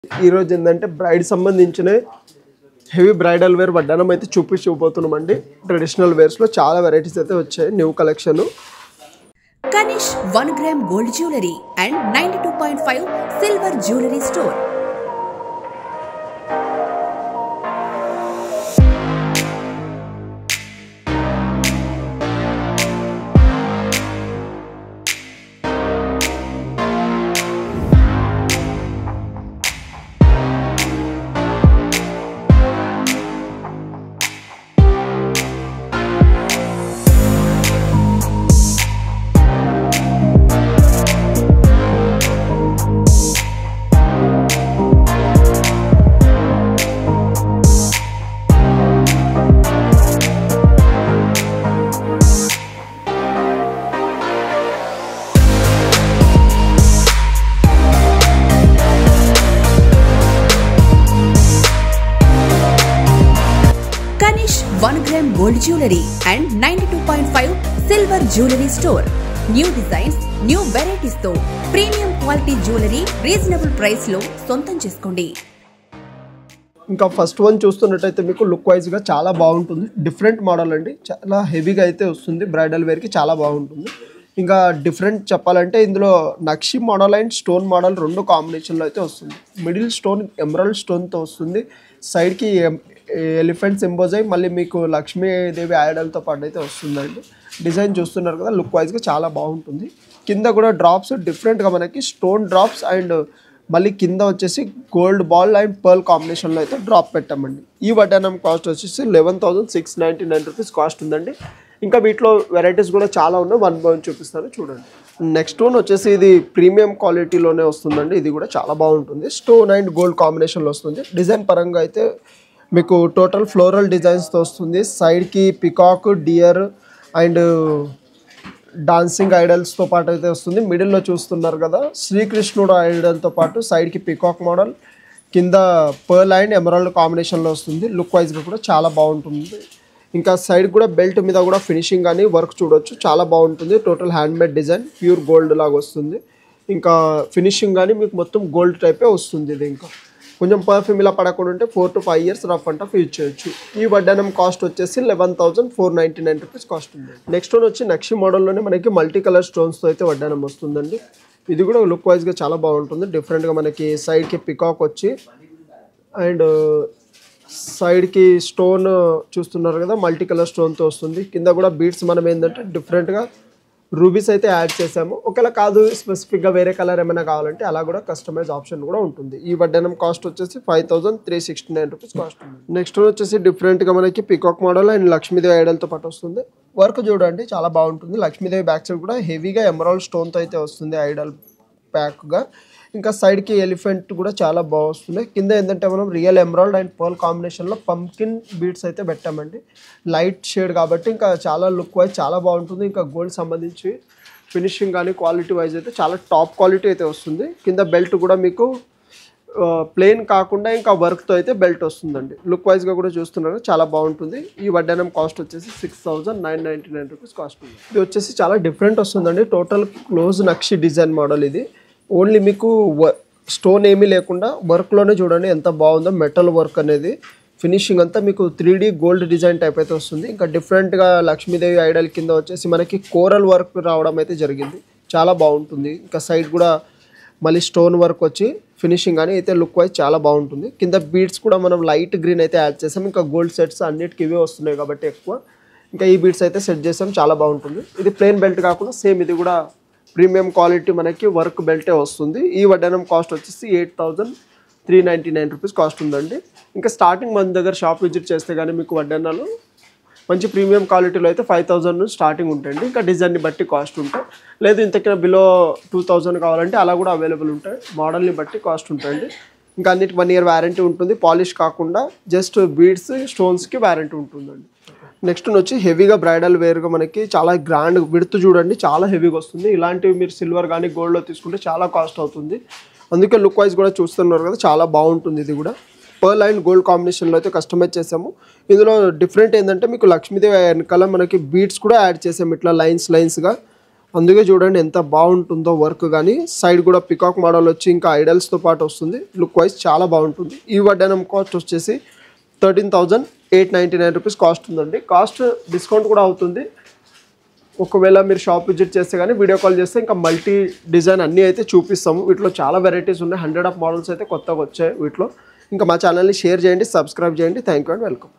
ఈ రోజు ఏంటంటే బ్రైడ్ సంబంధించిన హెవీ బ్రైడల్ వేర్ వడ్డానం అయితే చూపించబోతున్నామండి. ట్రెడిషనల్ వేర్స్ లో చాలా వెరైటీస్ అయితే వచ్చాయి, new collection. Kanish 1 gram gold jewellery and 92.5 silver jewellery store. Kanish 1 gram gold jewelry and 92.5 silver jewelry store. New designs, new varieties తో premium quality jewellery reasonable price లో సొంతం చేసుకోండి. ఇంకా ఫస్ట్ వన్ చూస్తున్నట్టయితే మీకు లుక్ వైజ్ గా చాలా బాగుంటుంది. డిఫరెంట్ మోడల్ అండి, చాలా హెవీగా అయితే వస్తుంది. బ్రైడల్ వేర్ కి చాలా బాగుంటుంది. ఇంకా డిఫరెంట్ చెప్పాలంటే ఇందులో నక్షి మోడల్ అండ్ స్టోన్ మోడల్ రెండు కాంబినేషన్లో అయితే వస్తుంది. మిడిల్ స్టోన్ ఎమరాల్డ్ స్టోన్తో వస్తుంది. సైడ్కి ఎలిఫెంట్ సింబోజ్ అయ్యి మళ్ళీ మీకు లక్ష్మీదేవి ఆయిడల్తో పాటు అయితే వస్తుందండి. డిజైన్ చూస్తున్నారు కదా, లుక్ వైజ్గా చాలా బాగుంటుంది. కింద కూడా డ్రాప్స్ డిఫరెంట్గా మనకి స్టోన్ డ్రాప్స్ అండ్ మళ్ళీ కింద వచ్చేసి గోల్డ్ బాల్ అండ్ పర్ల్ కాంబినేషన్లో అయితే డ్రాప్ పెట్టామండి. ఈ వడ్డానం కాస్ట్ వచ్చేసి 11,699 రూపీస్ కాస్ట్ ఉందండి. ఇంకా వీటిలో వెరైటీస్ కూడా చాలా ఉన్నాయి, వన్ బై వన్ చూపిస్తాను చూడండి. నెక్స్ట్ వన్ వచ్చేసి ఇది ప్రీమియం క్వాలిటీలోనే వస్తుందండి. ఇది కూడా చాలా బాగుంటుంది. స్టోన్ అండ్ గోల్డ్ కాంబినేషన్లో వస్తుంది. డిజైన్ పరంగా అయితే మీకు టోటల్ ఫ్లోరల్ డిజైన్స్తో వస్తుంది. సైడ్కి పికాక్, డియర్ అండ్ డాన్సింగ్ ఐడల్స్తో పాటు అయితే వస్తుంది. మిడిల్లో చూస్తున్నారు కదా శ్రీకృష్ణుడు ఐడల్తో పాటు సైడ్కి పికాక్ మోడల్, కింద పర్ల్ అండ్ ఎమరాల్డ్ కాంబినేషన్లో వస్తుంది. లుక్ వైజ్గా కూడా చాలా బాగుంటుంది. ఇంకా సైడ్ కూడా బెల్ట్ మీద కూడా ఫినిషింగ్ కానీ వర్క్ చూడొచ్చు, చాలా బాగుంటుంది. Total handmade design, pure gold లాగా వస్తుంది. ఇంకా ఫినిషింగ్ కానీ మీకు మొత్తం గోల్డ్ టైపే వస్తుంది. ఇది ఇంకా కొంచెం పర్ఫ్యూమ్ ఇలా పడకుండా ఉంటే 4 to 5 years rough and tough use చేయొచ్చు. ఈ వడ్డానం కాస్ట్ వచ్చేసి 11,499 రూపీస్ కాస్ట్ ఉంది. నెక్స్ట్ వన్ వచ్చి నక్షి మోడల్లోనే మనకి మల్టీ కలర్ స్టోన్స్తో అయితే వడ్డానం వస్తుందండి. ఇది కూడా లుక్ వైజ్గా చాలా బాగుంటుంది. డిఫరెంట్గా మనకి సైడ్కి పికాక్ వచ్చి అండ్ సైడ్కి స్టోన్ చూస్తున్నారు కదా మల్టీ కలర్ స్టోన్తో వస్తుంది. కింద కూడా బీడ్స్ మనం ఏంటంటే డిఫరెంట్గా రూబీస్ అయితే యాడ్ చేసాము. ఒకవేళ కాదు స్పెసిఫిక్గా వేరే కలర్ ఏమైనా కావాలంటే అలా కూడా కస్టమైజ్ ఆప్షన్ కూడా ఉంటుంది. ఈ వడ్డానం కాస్ట్ వచ్చేసి 5,369 రూపీస్ కాస్ట్ ఉంది. నెక్స్ట్ వచ్చేసి డిఫరెంట్గా మనకి పికాక్ మోడల్ అండ్ లక్ష్మీదేవి ఐడల్తో పాటు వస్తుంది. వర్క్ చూడండి చాలా బాగుంటుంది. లక్ష్మీదేవి బ్యాక్ సైడ్ కూడా హెవీగా ఎమరాల్డ్ స్టోన్తో అయితే వస్తుంది ఐడల్ ప్యాక్గా. ఇంకా సైడ్కి ఎలిఫెంట్ కూడా చాలా బాగా వస్తున్నాయి. కింద ఏంటంటే మనం రియల్ ఎమరాల్డ్ అండ్ పర్ల్ కాంబినేషన్లో పంకిన్ బీడ్స్ అయితే పెట్టామండి. లైట్ షేడ్ కాబట్టి ఇంకా చాలా లుక్ వైజ్ చాలా బాగుంటుంది. ఇంకా గోల్డ్ సంబంధించి ఫినిషింగ్ కానీ క్వాలిటీ వైజ్ అయితే చాలా టాప్ క్వాలిటీ అయితే వస్తుంది. కింద బెల్ట్ కూడా మీకు ప్లెయిన్ కాకుండా ఇంకా వర్క్తో అయితే బెల్ట్ వస్తుందండి. లుక్ వైజ్గా కూడా చూస్తున్నారు చాలా బాగుంటుంది. ఈ వడ్డానం కాస్ట్ వచ్చేసి 6,999 రూపీస్ కాస్ట్ ఉంది. ఇది వచ్చేసి చాలా డిఫరెంట్ వస్తుందండి. టోటల్ క్లోజ్ నక్షి డిజైన్ మోడల్. ఇది ఓన్లీ మీకు స్టోన్ ఏమీ లేకుండా వర్క్లోనే చూడండి ఎంత బాగుందో. మెటల్ వర్క్ అనేది ఫినిషింగ్ అంతా మీకు 3D గోల్డ్ డిజైన్ టైప్ అయితే వస్తుంది. ఇంకా డిఫరెంట్గా లక్ష్మీదేవి ఐడల్ కింద వచ్చేసి మనకి కోరల్ వర్క్ రావడం అయితే జరిగింది, చాలా బాగుంటుంది. ఇంకా సైడ్ కూడా మళ్ళీ స్టోన్ వర్క్ వచ్చి ఫినిషింగ్ అని అయితే లుక్ వైజ్ చాలా బాగుంటుంది. కింద బీడ్స్ కూడా మనం లైట్ గ్రీన్ అయితే యాడ్ చేసాం. ఇంకా గోల్డ్ సెట్స్ అన్నిటికీ ఇవే వస్తున్నాయి కాబట్టి ఎక్కువ ఇంకా ఈ బీడ్స్ అయితే సెట్ చేసాం, చాలా బాగుంటుంది. ఇది ప్లెయిన్ బెల్ట్ కాకుండా సేమ్ ఇది కూడా ప్రీమియం క్వాలిటీ మనకి వర్క్ బెల్టే వస్తుంది. ఈ వడ్డానం కాస్ట్ వచ్చేసి 8,399 రూపీస్ కాస్ట్ ఉందండి. ఇంకా స్టార్టింగ్ మన దగ్గర షాప్ విజిట్ చేస్తే కానీ మీకు వడ్డానాలు మంచి ప్రీమియం క్వాలిటీలో అయితే 5,000 నుంచి స్టార్టింగ్ ఉంటాయండి. ఇంకా డిజైన్ని బట్టి కాస్ట్ ఉంటాయి. లేదు ఇంతకన్నా బిలో 2,000 కావాలంటే అలా కూడా అవైలబుల్ ఉంటాయి. మోడల్ని బట్టి కాస్ట్ ఉంటాయండి. ఇంకా అన్నిటి 1 year వారంటీ ఉంటుంది. పాలిష్ కాకుండా జస్ట్ బీడ్స్ స్టోన్స్కి వారంటీ ఉంటుందండి. నెక్స్ట్ వచ్చి హెవీగా బ్రైడల్ వేర్గా మనకి చాలా గ్రాండ్ విడ్త్ చూడండి చాలా హెవీగా వస్తుంది. ఇలాంటివి మీరు సిల్వర్ కానీ గోల్డ్లో తీసుకుంటే చాలా కాస్ట్ అవుతుంది. అందుకే లుక్ వైజ్ కూడా చూస్తున్నారు కదా చాలా బాగుంటుంది. ఇది కూడా పర్ల్ అండ్ గోల్డ్ కాంబినేషన్లో అయితే కస్టమైజ్ చేసాము. ఇందులో డిఫరెంట్ ఏంటంటే మీకు లక్ష్మీదేవి వెనకాల మనకి బీడ్స్ కూడా యాడ్ చేసాము. ఇట్లా లైన్స్గా అందుకే చూడండి ఎంత బాగుంటుందో వర్క్. కానీ సైడ్ కూడా పికాక్ మోడల్ వచ్చి ఇంకా ఐడల్స్తో పాటు వస్తుంది. లుక్ వైజ్ చాలా బాగుంటుంది. ఈ వడ్డానం కాస్ట్ వచ్చేసి 13,899 రూపీస్ కాస్ట్ ఉందండి. కాస్ట్ డిస్కౌంట్ కూడా అవుతుంది. ఒకవేళ మీరు షాప్ విజిట్ చేస్తే కానీ వీడియో కాల్ చేస్తే ఇంకా మల్టీ డిజైన్ అన్నీ అయితే చూపిస్తాము. వీటిలో చాలా వెరైటీస్ ఉన్నాయి. 100 ఆఫ్ మోడల్స్ అయితే కొత్తగా వచ్చాయి వీటిలో. ఇంకా మా ఛానల్ని షేర్ చేయండి, సబ్స్క్రైబ్ చేయండి. Thank you and welcome.